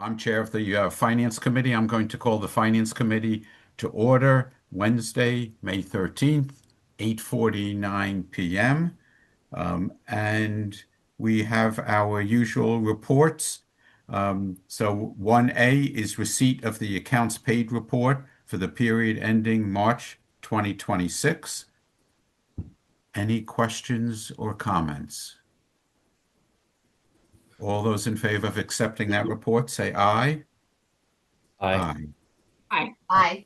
I'm Chair of the Finance Committee. I'm going to call the Finance Committee to order Wednesday, May 13th, 8:49 p.m. And we have our usual reports. So 1A is receipt of the accounts paid report for the period ending March 2026. Any questions or comments? All those in favor of accepting that report, say aye. Aye. Aye. Aye.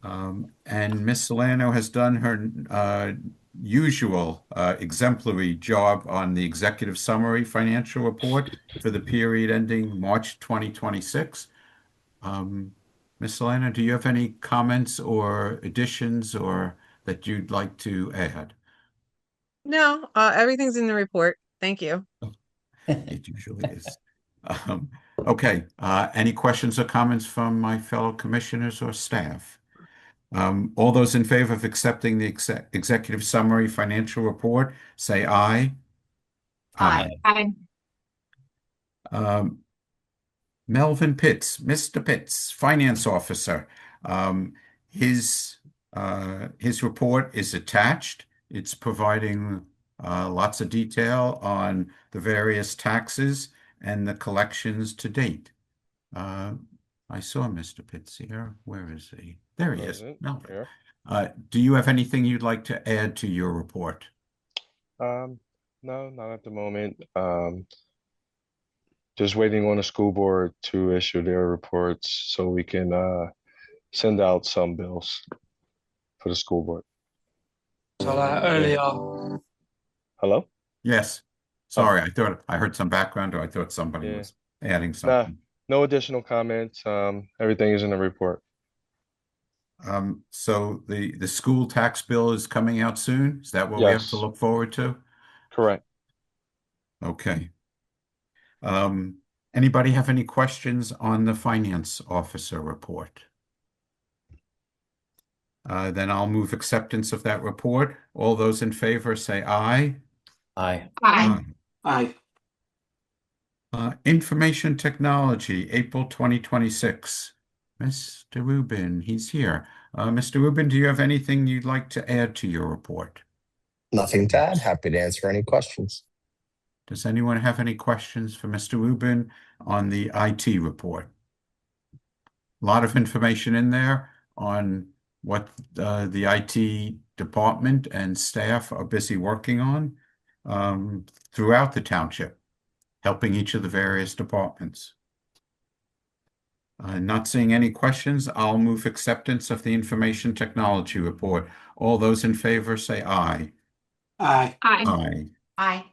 Aye. And Ms. Solano has done her usual exemplary job on the executive summary financial report for the period ending March 2026. Ms. Solano, do you have any comments or additions or that you'd like to add? No, everything's in the report. Thank you. It usually is. Um, okay, any questions or comments from my fellow commissioners or staff? All those in favor of accepting the executive summary financial report, say aye. Aye. Aye. Um, Melvin Pitts, Mr. Pitts, Finance Officer. Um, his his report is attached. It's providing lots of detail on the various taxes and the collections to date. I saw Mr. Pitts here. Where is he? There he is. Present Melvin. here. Do you have anything you'd like to add to your report? No, not at the moment. Just waiting on the school board to issue their reports so we can send out some bills for the school board. So earlier, Hello? Yes. Oh, Sorry, I thought I heard some background or I thought somebody yeah. was adding Nah, something. no additional comments. Everything is in the report. So the school tax bill is coming out soon? Is that what we have to Yes, look forward to? correct. Okay. Anybody have any questions on the finance officer report? Then I'll move acceptance of that report. All those in favor say aye. Aye. Aye. aye. Information technology, April 2026. Mr. Rubin, he's here. Mr. Rubin, do you have anything you'd like to add to your report? Nothing to add. Happy to answer any questions. Does anyone have any questions for Mr. Rubin on the IT report? A lot of information in there on what the IT department and staff are busy working on throughout the township, helping each of the various departments. Not seeing any questions, I'll move acceptance of the information technology report. All those in favor say aye. Aye. Aye. Aye.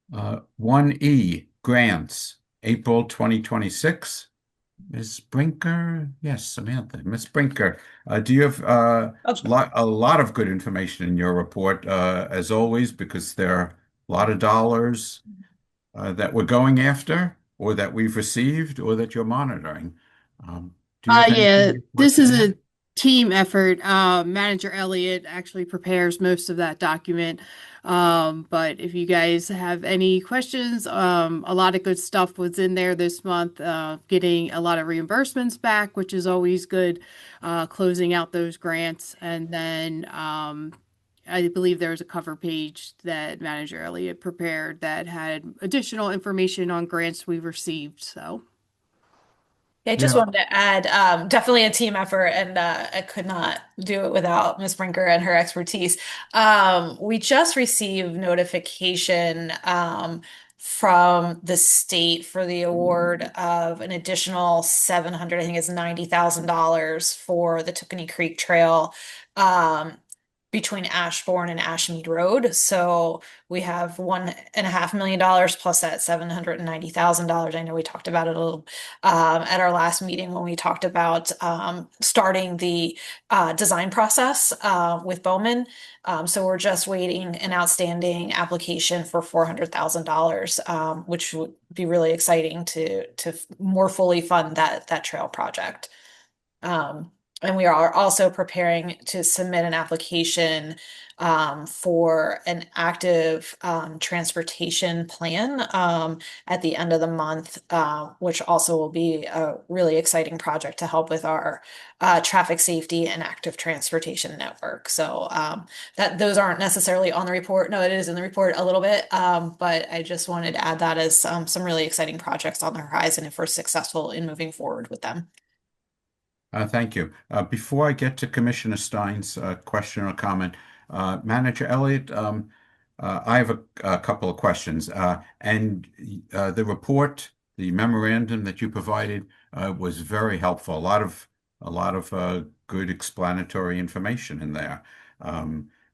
Aye. 1E, grants, April 2026. Ms. Brinker? Yes, Samantha. Ms. Brinker, do you have a lot of good information in your report, as always, because there are a lot of dollars that we're going after, or that we've received, or that you're monitoring. Do you have Yeah, anything you'd like this to is add? a team effort. Manager Elliott actually prepares most of that document. But if you guys have any questions, a lot of good stuff was in there this month. Getting a lot of reimbursements back, which is always good. Closing out those grants, and then I believe there was a cover page that Manager Elliott prepared that had additional information on grants we've received. So. I just Yeah. wanted to add, definitely a team effort, and I could not do it without Ms. Brinker and her expertise. We just received notification from the state for the award of an additional 700, I think it's $90,000 for the Tookaney Creek Trail between Ashbourne and Ashmead Road. So we have $1.5 million plus that $790,000. I know we talked about it a little at our last meeting when we talked about starting the design process with Bowman. So we're just waiting an outstanding application for $400,000, which would be really exciting to more fully fund that trail project. And we are also preparing to submit an application for an active transportation plan at the end of the month, which also will be a really exciting project to help with our traffic safety and active transportation network. So that those aren't necessarily on the report. No, it is in the report a little bit, but I just wanted to add that as some really exciting projects on the horizon if we're successful in moving forward with them. Thank you. Before I get to Commissioner Stein's question or comment, Manager Elliott, I have a couple of questions. The report, the memorandum that you provided, was very helpful. A lot of good explanatory information in there.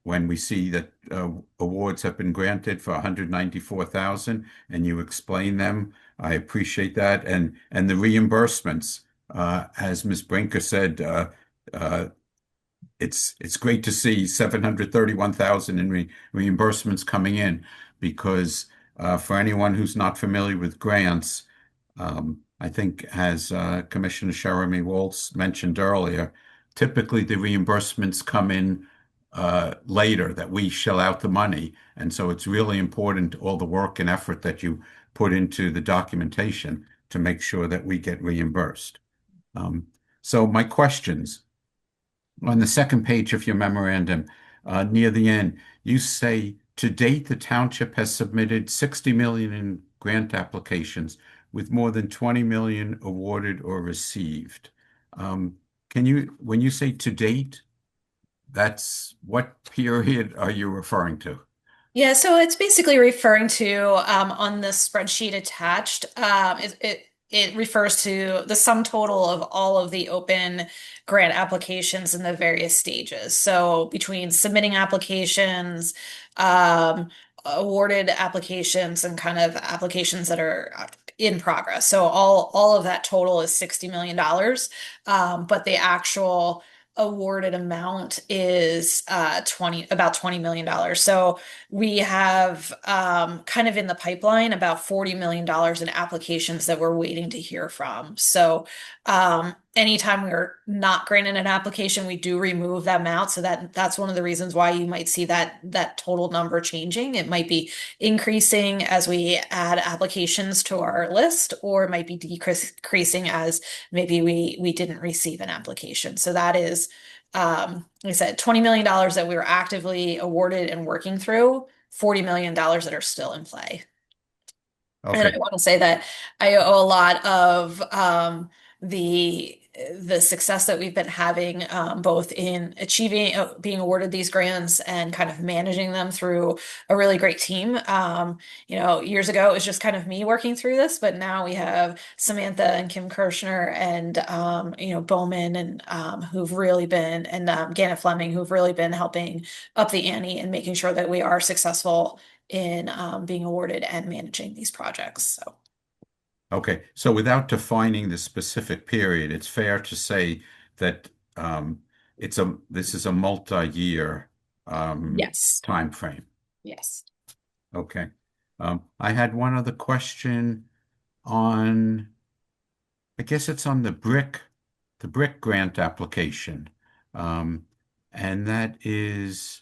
When we see that awards have been granted for 194,000, and you explain them, I appreciate that. And the reimbursements. As Ms. Brinker said, it's great to see 731,000 in reimbursements coming in because for anyone who's not familiar with grants, I think as Commissioner Sheremy Waltz mentioned earlier, typically the reimbursements come in later that we shell out the money. And so it's really important all the work and effort that you put into the documentation to make sure that we get reimbursed. So my questions, on the second page of your memorandum, near the end, you say, to date, the township has submitted 60 million in grant applications with more than 20 million awarded or received. When you say to date, that's what period are you referring to? Yeah, so it's basically referring to on the spreadsheet attached. It refers to the sum total of all of the open grant applications in the various stages. So between submitting applications, awarded applications, and kind of applications that are in progress. So all of that total is $60 million. But the actual awarded amount is about $20 million. So we have kind of in the pipeline about $40 million in applications that we're waiting to hear from. So anytime we're not granted an application, we do remove that amount. So that's one of the reasons why you might see that total number changing. It might be increasing as we add applications to our list, or it might be decreasing as maybe we didn't receive an application. So that is, like I said, $20 million that we were actively awarded and working through, $40 million that are still in play. And I Okay. want to say that I owe a lot of the success that we've been having both in achieving being awarded these grants and kind of managing them through a really great team. Years ago it was just kind of me working through this, but now we have Samantha and Kim Kirshner and Bowman and who've really been and Gannett Fleming who've really been helping up the ante and making sure that we are successful in being awarded and managing these projects. So. Okay, so without defining the specific period, it's fair to say that this is a multi-year Yes. time frame. Yes. Okay. I had one other question on, I guess it's on the brick grant application. And that is,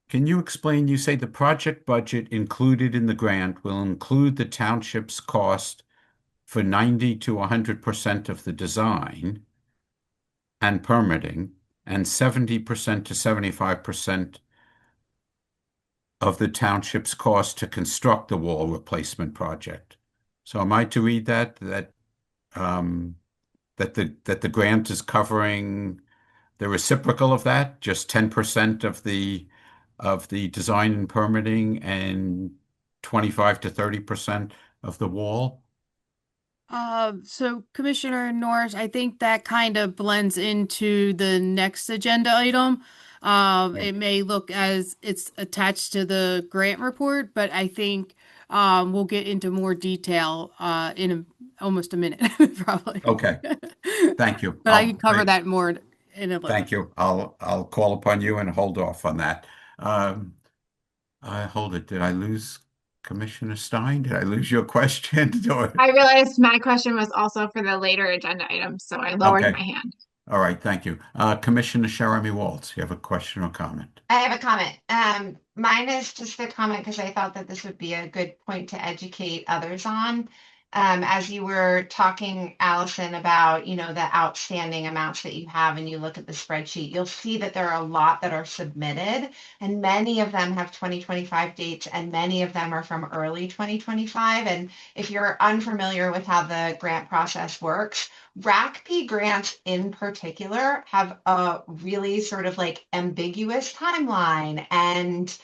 can you explain, you say the project budget included in the grant will include the township's cost for 90 to 100% of the design and permitting, and 70% to 75% of the township's cost to construct the wall replacement project. So am I to read that the grant is covering the reciprocal of that, just 10% of the design and permitting and 25 to 30% of the wall? So Commissioner Norris, I think that kind of blends into the next agenda item. It may look as it's attached to the grant report, but I think we'll get into more detail in almost a minute, probably. Okay, thank you. But I can cover that more in a little. Thank you. I'll call upon you and hold off on that. Hold it. Did I lose Commissioner Stein, did I lose your question? I realized my question was also for the later agenda items, so I lowered Okay. my hand. All right. Thank you. Commissioner Jeremy Waltz, you have a question or comment? I have a comment. Mine is just a comment because I thought that this would be a good point to educate others on. As you were talking, Allison, about, the outstanding amounts that you have, and you look at the spreadsheet, you'll see that there are a lot that are submitted, and many of them have 2025 dates, and many of them are from early 2025. And if you're unfamiliar with how the grant process works, RACP grants in particular have a really sort of like ambiguous timeline and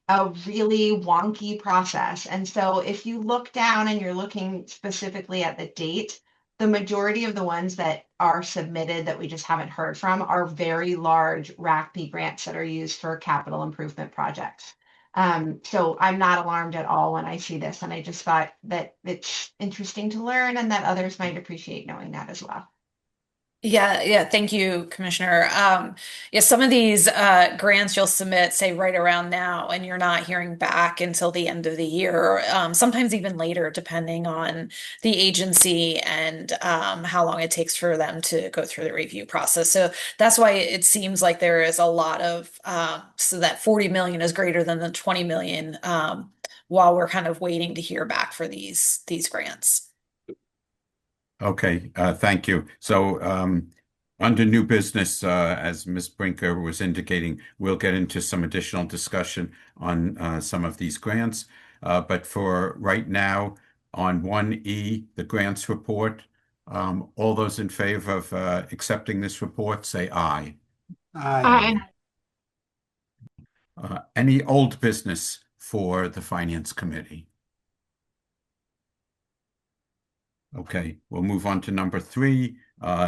a really wonky process. And so if you look down and you're looking specifically at the date, the majority of the ones that are submitted that we just haven't heard from are very large RACP grants that are used for capital improvement projects. So I'm not alarmed at all when I see this, and I just thought that it's interesting to learn and that others might appreciate knowing that as well. Yeah, thank you, Commissioner. Yeah, some of these grants you'll submit, say right around now, and you're not hearing back until the end of the year, sometimes even later, depending on the agency and how long it takes for them to go through the review process. So that's why it seems like there is a lot of, so that 40 million is greater than the 20 million, while we're kind of waiting to hear back for these grants. Okay, thank you. So, under new business, as Ms. Brinker was indicating, we'll get into some additional discussion on some of these grants. But for right now, on 1E, the grants report, all those in favor of accepting this report, say aye. Aye. Any old business for the Finance Committee? Okay, we'll move on to number 3,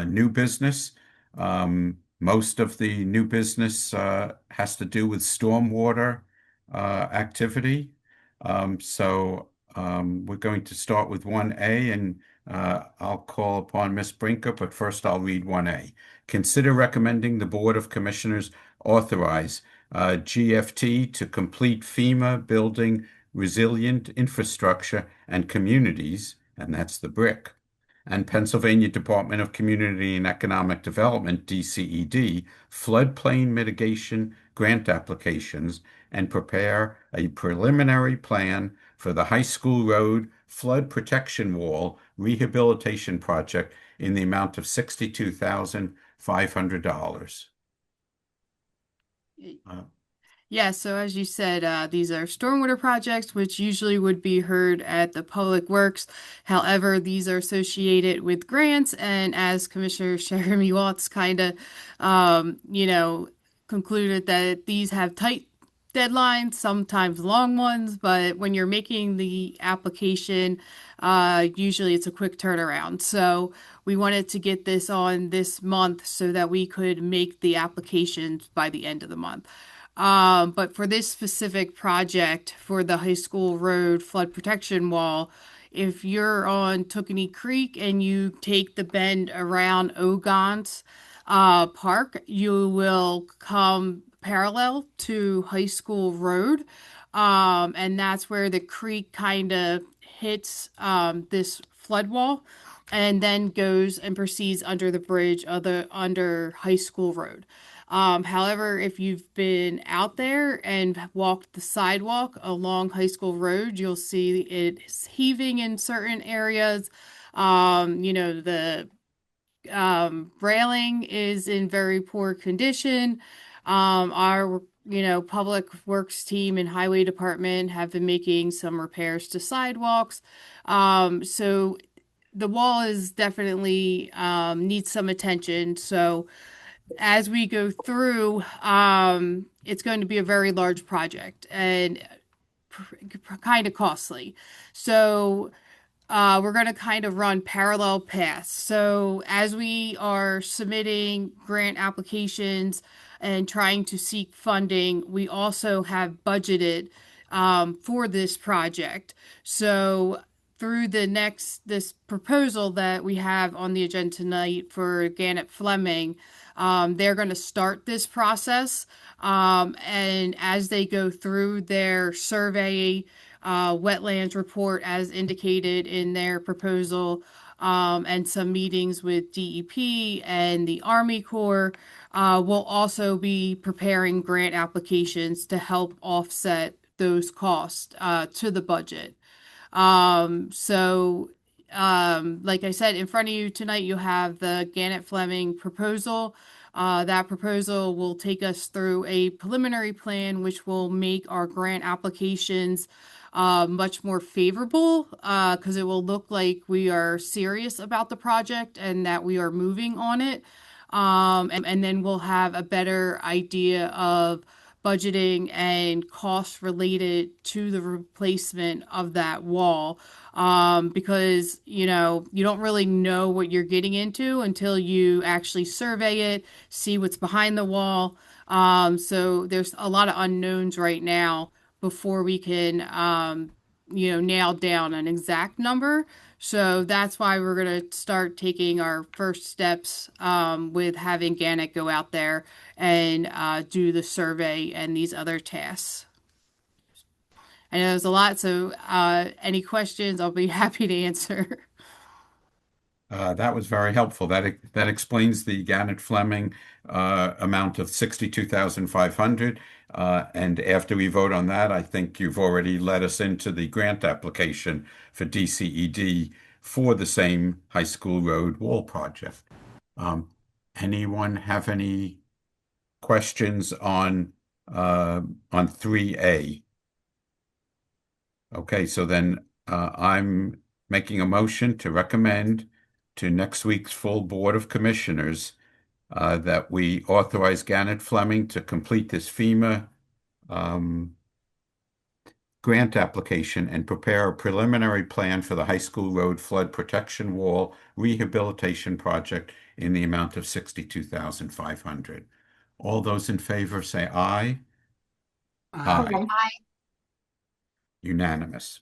new business. Most of the new business has to do with stormwater activity. So we're going to start with 1A, and I'll call upon Ms. Brinker, but first I'll read 1A. Consider recommending the Board of Commissioners authorize GFT to complete FEMA building resilient infrastructure and communities, and that's the BRIC, and Pennsylvania Department of Community and Economic Development, DCED, floodplain mitigation grant applications, and prepare a preliminary plan for the High School Road Flood Protection Wall Rehabilitation Project in the amount of $62,500. Yeah, so as you said, these are stormwater projects, which usually would be heard at the Public Works. However, these are associated with grants, and as Commissioner Jeremy Watts kind of, concluded that these have tight deadlines, sometimes long ones, but when you're making the application, usually it's a quick turnaround. So we wanted to get this on this month so that we could make the applications by the end of the month. But for this specific project, for the high school road flood protection wall, if you're on Tookenny Creek and you take the bend around Ogons Park, you will come parallel to High School Road. And that's where the creek kind of hits this flood wall and then goes and proceeds under the bridge under High School Road. However, if you've been out there and walked the sidewalk along High School Road, you'll see it's heaving in certain areas. The railing is in very poor condition. Our Public Works team and Highway Department have been making some repairs to sidewalks. So the wall is definitely needs some attention. So as we go through, it's going to be a very large project and kind of costly. So we're going to kind of run parallel paths. So as we are submitting grant applications and trying to seek funding, we also have budgeted for this project. So through this proposal that we have on the agenda tonight for Gannett Fleming, they're going to start this process. And as they go through their survey, wetlands report as indicated in their proposal, and some meetings with DEP and the Army Corps. We'll also be preparing grant applications to help offset those costs to the budget. Like I said, in front of you tonight, you have the Gannett Fleming proposal. That proposal will take us through a preliminary plan, which will make our grant applications much more favorable, because it will look like we are serious about the project and that we are moving on it. And then we'll have a better idea of budgeting and costs related to the replacement of that wall. Because, you don't really know what you're getting into until you actually survey it, see what's behind the wall. So there's a lot of unknowns right now before we can, nail down an exact number. So that's why we're going to start taking our first steps with having Gannett go out there and do the survey and these other tasks. I know there's a lot, so any questions, I'll be happy to answer. That was very helpful. That explains the Gannett Fleming amount of 62,500. And after we vote on that, I think you've already led us into the grant application for DCED for the same high school road wall project. Anyone have any questions on 3A? Okay, so then I'm making a motion to recommend to next week's full Board of Commissioners that we authorize Gannett Fleming to complete this FEMA grant application and prepare a preliminary plan for the high school road flood protection wall rehabilitation project in the amount of 62,500. All those in favor say aye. Aye. Unanimous.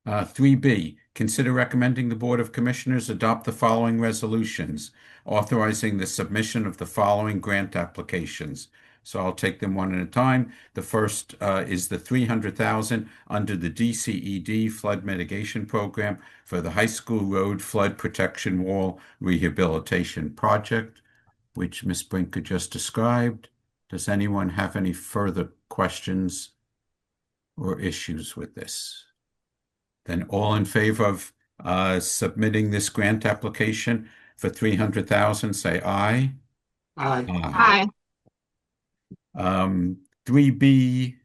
3B, consider recommending the Board of Commissioners adopt the following resolutions, authorizing the submission of the following grant applications. So I'll take them one at a time. The first is the $300,000 under the DCED Flood Mitigation Program for the High School Road Flood Protection Wall Rehabilitation Project, which Ms. Brinker just described. Does anyone have any further questions or issues with this? Then all in favor of submitting this grant application for $300,000, say aye. Aye. Aye. 3B2,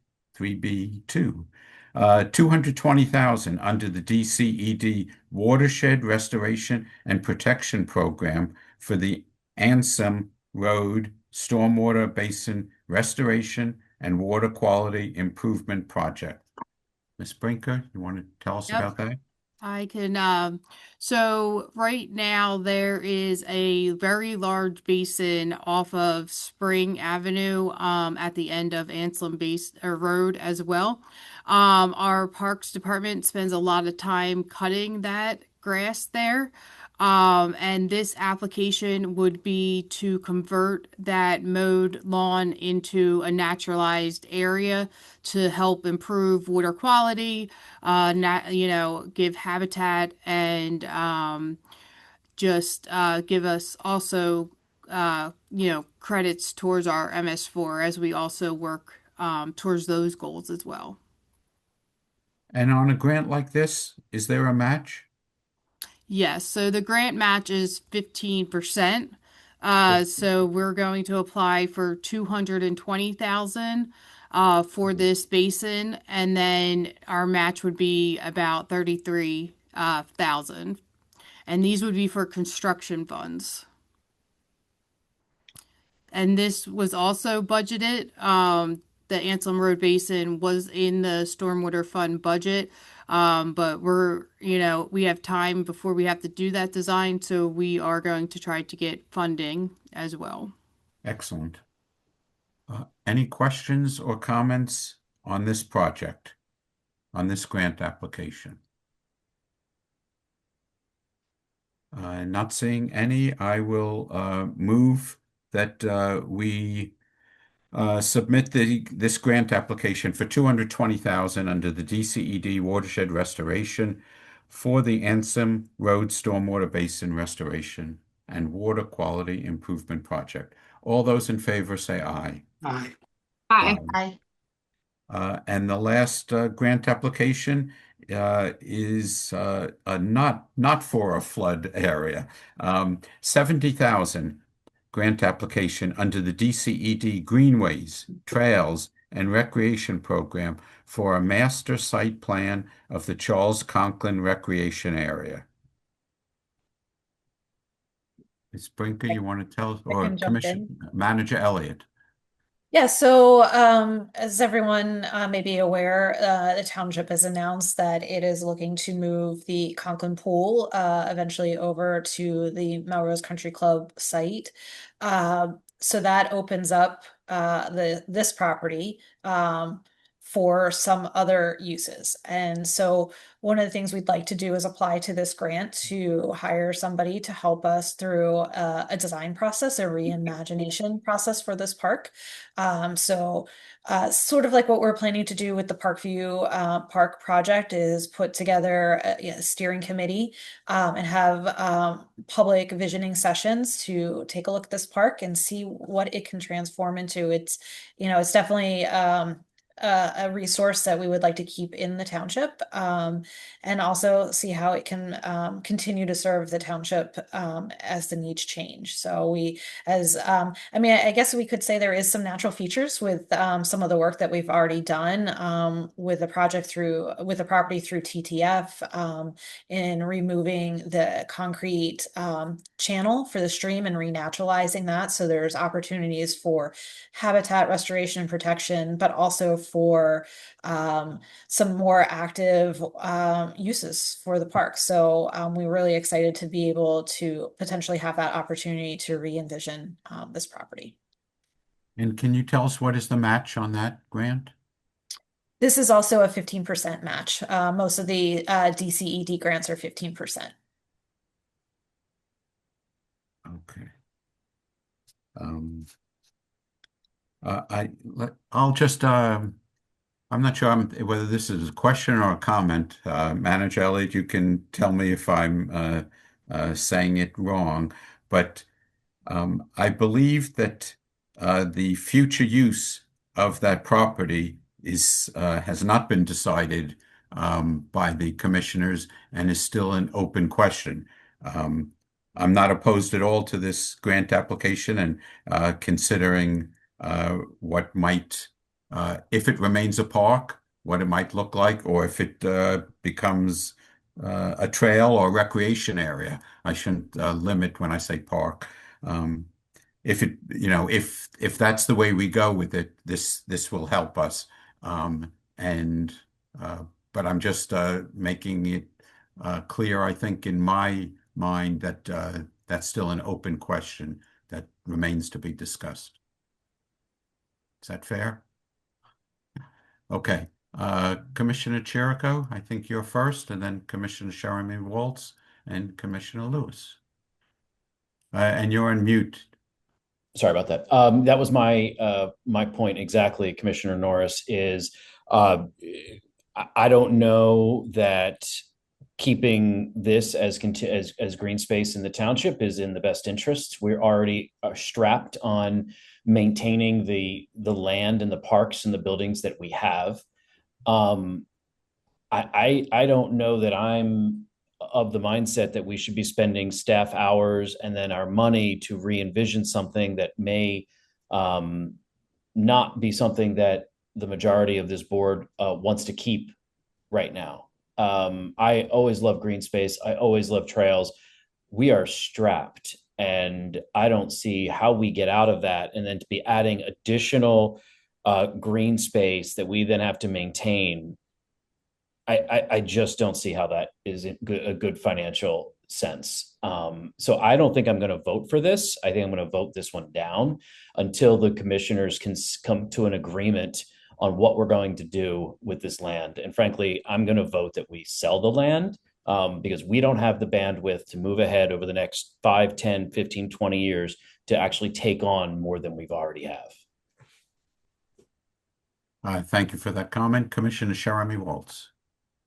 $220,000 under the DCED Watershed Restoration and Protection Program for the Ansem Road Stormwater Basin Restoration and Water Quality Improvement Project. Ms. Brinker, you want to tell us about that? I can, so right now there is a very large basin off of Spring Avenue, at the end of Anselm Road as well. Our Parks Department spends a lot of time cutting that grass there. And this application would be to convert that mowed lawn into a naturalized area to help improve water quality, give habitat and just give us also credits towards our MS4 as we also work towards those goals as well. And on a grant like this, is there a match? Yes, so the grant match is 15%. So we're going to apply for 220,000 for this basin, and then our match would be about 33,000. And these would be for construction funds. And this was also budgeted. The Anselm Road Basin was in the Stormwater Fund budget. But we have time before we have to do that design, so we are going to try to get funding as well. Excellent. Any questions or comments on this project, on this grant application? Not seeing any, I will move that we Submit this grant application for $220,000 under the DCED watershed restoration for the Ansom Road Stormwater Basin Restoration and Water Quality Improvement Project. All those in favor say aye. Aye. Aye. Aye. And the last grant application is not for a flood area. 70,000 grant application under the DCED Greenways, Trails, and Recreation Program for a master site plan of the Charles Conklin Recreation Area. Ms. Brinker, you want to tell us, or can jump in. Manager Elliott? Yeah, so as everyone may be aware, the township has announced that it is looking to move the Conklin Pool eventually over to the Melrose Country Club site. So that opens up this property for some other uses. And so one of the things we'd like to do is apply to this grant to hire somebody to help us through a design process, a reimagination process for this park. Sort of like what we're planning to do with the Parkview Park project is put together a steering committee and have public visioning sessions to take a look at this park and see what it can transform into. It's definitely a resource that we would like to keep in the township, and also see how it can continue to serve the township as the needs change. So I guess we could say there is some natural features with some of the work that we've already done with the property through TTF in removing the concrete channel for the stream and renaturalizing that. So there's opportunities for habitat restoration and protection, but also for some more active uses for the park. So we're really excited to be able to potentially have that opportunity to re-envision this property. And can you tell us what is the match on that grant? This is also a 15% match. Most of the DCED grants are 15%. Okay. I'll just, I'm not sure whether this is a question or a comment. Manager Elliott, you can tell me if I'm saying it wrong, but I believe that the future use of that property has not been decided by the commissioners and is still an open question. I'm not opposed at all to this grant application, and considering what might, if it remains a park, what it might look like, or if it becomes a trail or recreation area. I shouldn't limit when I say park. If it, if that's the way we go with it, this will help us. And but I'm just making it clear, I think, in my mind that that's still an open question that remains to be discussed. Is that fair? Okay. Commissioner Chirico, I think you're first, and then Commissioner Sherman Waltz and Commissioner Lewis. And you're on mute. Sorry about that. That was my point exactly, Commissioner Norris, is I don't know that keeping this as green space in the township is in the best interests. We're already strapped on maintaining the land and the parks and the buildings that we have. I don't know that I'm of the mindset that we should be spending staff hours and then our money to re-envision something that may not be something that the majority of this board wants to keep right now. I always love green space. I always love trails. We are strapped, and I don't see how we get out of that. And then to be adding additional green space that we then have to maintain, I just don't see how that is a good financial sense. So I don't think I'm going to vote for this. I think I'm going to vote this one down until the commissioners can come to an agreement on what we're going to do with this land. And frankly, I'm going to vote that we sell the land because we don't have the bandwidth to move ahead over the next 5, 10, 15, 20 years to actually take on more than we've already have. Thank you for that comment. Commissioner Jeremy Waltz.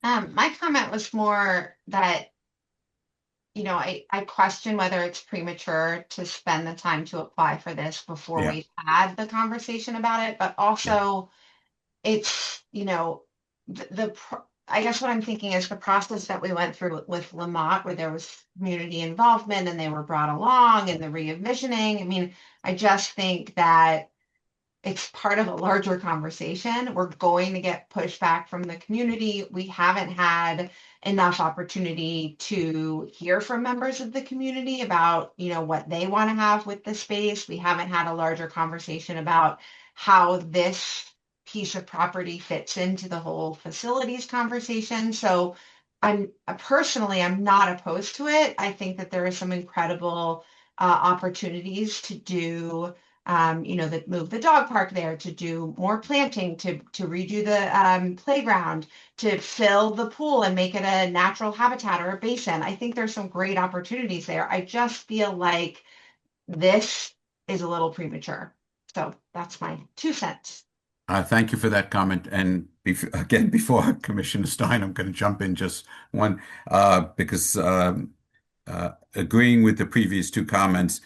My comment was more that, I question whether it's premature to spend the time to apply for this before Yeah. we've had the conversation about it, but also it's, I guess what I'm thinking is the process that we went through with Lamont, where there was community involvement and they were brought along and the re-envisioning. I mean, I just think that it's part of a larger conversation. We're going to get pushback from the community. We haven't had enough opportunity to hear from members of the community about, what they want to have with the space. We haven't had a larger conversation about how this piece of property fits into the whole facilities conversation. So I'm not opposed to it. I think that there are some incredible opportunities to do that move the dog park there, to do more planting, to redo the playground, to fill the pool and make it a natural habitat or a basin. I think there's some great opportunities there. I just feel like this is a little premature. So that's my 2 cents. Thank you for that comment. And again, before Commissioner Stein, I'm going to jump in just one, because agreeing with the previous two comments,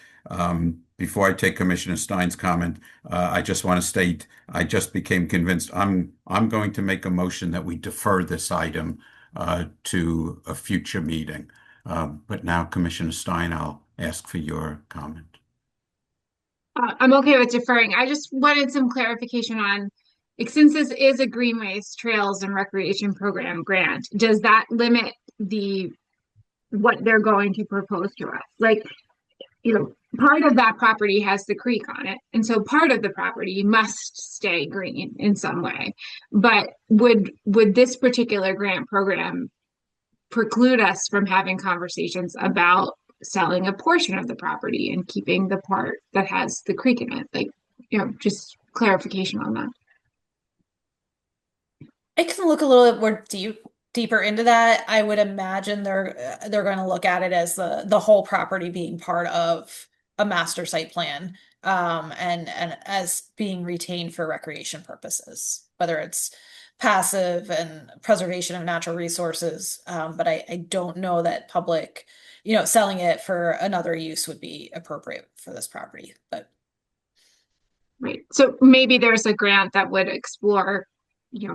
before I take Commissioner Stein's comment, I just want to state, I just became convinced I'm going to make a motion that we defer this item to a future meeting. But now, Commissioner Stein, I'll ask for your comment. I'm okay with deferring. I just wanted some clarification on, like, since this is a Greenways Trails and Recreation Program grant, does that limit what they're going to propose to us? Like, part of that property has the creek on it, and so part of the property must stay green in some way. But would this particular grant program preclude us from having conversations about selling a portion of the property and keeping the part that has the creek in it? Like, just clarification on that. I can look a little bit more deeper into that. I would imagine they're going to look at it as the whole property being part of a master site plan, and as being retained for recreation purposes, whether it's passive and preservation of natural resources. But I don't know that public, selling it for another use would be appropriate for this property. But Right. So maybe there's a grant that would explore,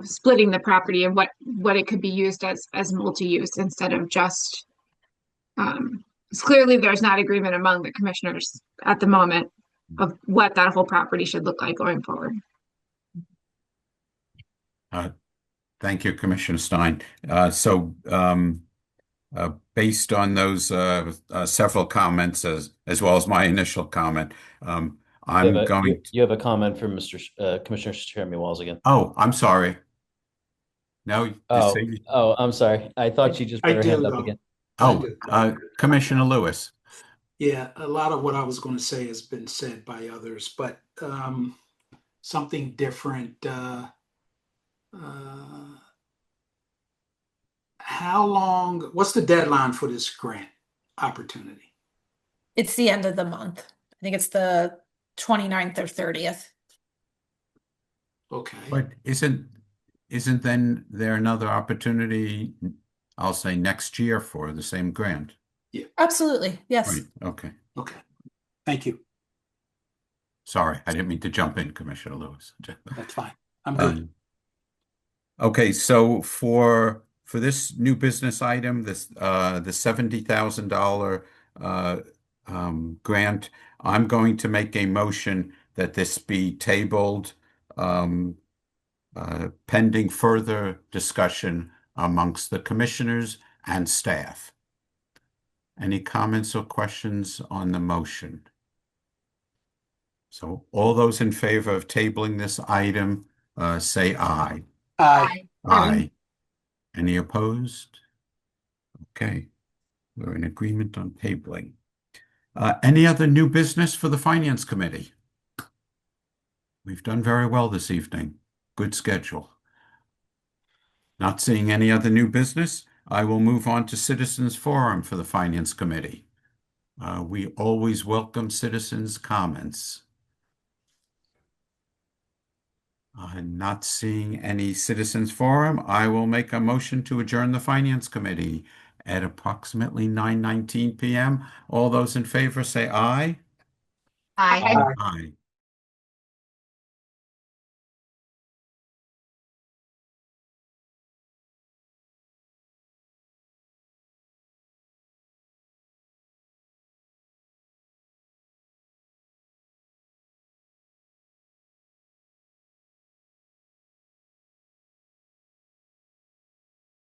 splitting the property and what it could be used as multi-use instead of just, clearly there's not agreement among the commissioners at the moment of what that whole property should look like going forward. Thank you, Commissioner Stein. Based on those several comments, as well as my initial comment, You have a comment from Commissioner Jeremy Walls again. Oh, I'm sorry. No. I'm sorry. I thought she just put her hand up again. Commissioner Lewis. Yeah, a lot of what I was going to say has been said by others, but something different. What's the deadline for this grant opportunity? it's the end of the month. I think it's the 29th or 30th. Okay. But isn't then there another opportunity, I'll say next year, for the same grant? Yeah. Absolutely. Yes. Right. Okay. Okay. Thank you. Sorry, I didn't mean to jump in, Commissioner Lewis. That's fine. I'm good. Okay, so for this new business item, the $70,000 grant, I'm going to make a motion that this be tabled pending further discussion amongst the commissioners and staff. Any comments or questions on the motion? So all those in favor of tabling this item, say aye. Aye. Aye. Any opposed? Okay, we're in agreement on tabling. Any other new business for the Finance Committee? We've done very well this evening. Good schedule. Not seeing any other new business, I will move on to Citizens Forum for the Finance Committee. We always welcome citizens' comments. Not seeing any citizens forum, I will make a motion to adjourn the Finance Committee at approximately 9:19 p.m. All those in favor say aye. I Aye. Aye.